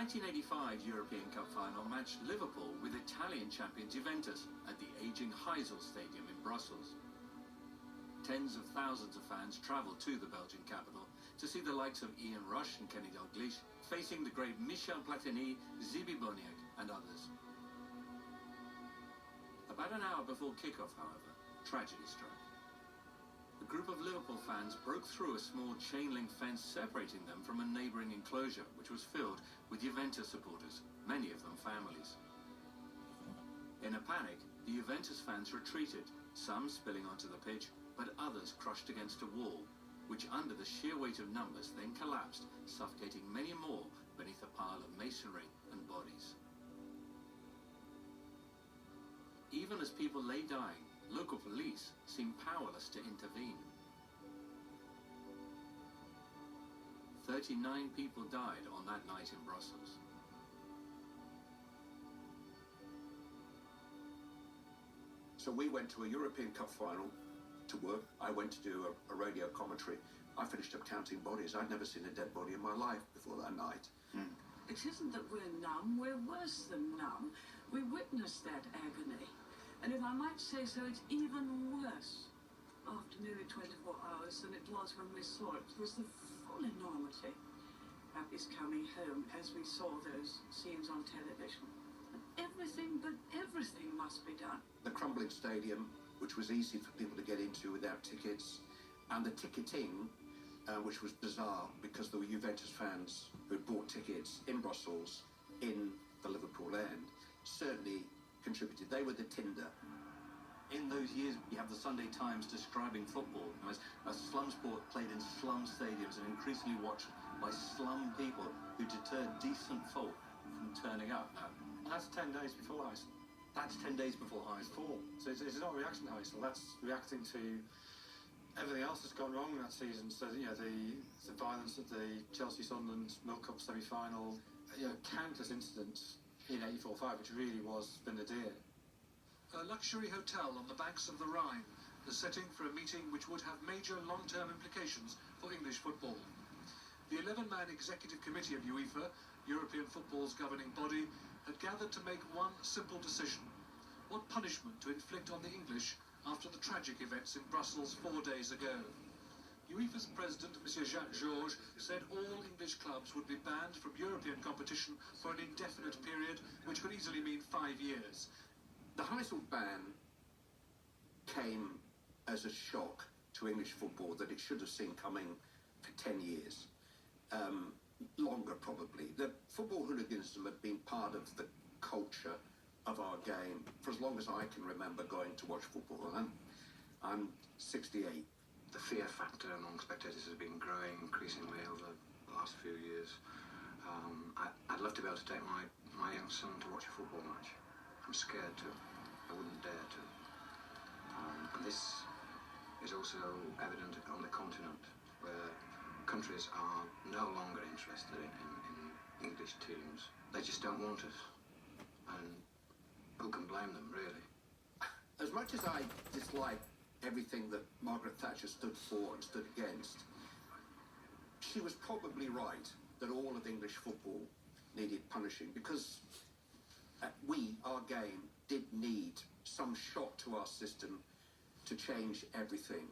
1985 European Cup final matched Liverpool with Italian champions Juventus at the aging Heysel Stadium in Brussels. Tens of thousands of fans travelled to the Belgian capital to see the likes of Ian Rush and Kenny Dalglish facing the great Michel Platini, Zibi Boniek and others. About an hour before kick-off, however, tragedy struck. A group of Liverpool fans broke through a small chain-link fence separating them from a neighbouring enclosure, which was filled with Juventus supporters, many of them families. In a panic, the Juventus fans retreated, some spilling onto the pitch, but others crushed against a wall, which under the sheer weight of numbers then collapsed, suffocating many more beneath a pile of masonry and bodies. Even as people lay dying, local police seemed powerless to intervene. 39 people died on that night in Brussels. So we went to a European Cup final to work. I went to do a radio commentary. I finished up counting bodies. I'd never seen a dead body in my life before that night. It isn't that we're numb, we're worse than numb. We witnessed that agony. And if I might say so, it's even worse after nearly 24 hours than it was when we saw it. It was the full enormity that is coming home as we saw those scenes on television. And everything but everything must be done. The crumbling stadium, which was easy for people to get into without tickets, and the ticketing, which was bizarre because there were Juventus fans who had bought tickets in Brussels, in the Liverpool end, certainly contributed. They were the tinder. In those years, you have the Sunday Times describing football as a slum sport played in slum stadiums and increasingly watched by slum people who deterred decent folk from turning up. And that's 10 days before Heysel. That's 10 days before Heysel. So it's not a reaction to Heysel, that's reacting to everything else that's gone wrong in that season. So, you know, the violence at the Chelsea-Sunderland Milk Cup semi-final, you know, countless incidents in 84-5, which really was the nadir. A luxury hotel on the banks of the Rhine, the setting for a meeting which would have major long-term implications for English football. The 11-man executive committee of UEFA, European football's governing body, had gathered to make one simple decision: what punishment to inflict on the English after the tragic events in Brussels 4 days ago. UEFA's president, Monsieur Jacques Georges, said all English clubs would be banned from European competition for an indefinite period, which could easily mean 5 years. The Heysel ban came as a shock to English football that it should have seen coming for 10 years. Longer, probably. The football hooliganism had been part of the culture of our game for as long as I can remember going to watch football. And I'm 68. The fear factor among spectators has been growing increasingly over the last few years. I'd love to be able to take my young son to watch a football match. I'm scared to. I wouldn't dare to. And this is also evident on the continent, where countries are no longer interested in English teams. They just don't want us. And who can blame them, really? As much as I dislike everything that Margaret Thatcher stood for and stood against, she was probably right that all of English football needed punishing, because our game, did need some shock to our system to change everything.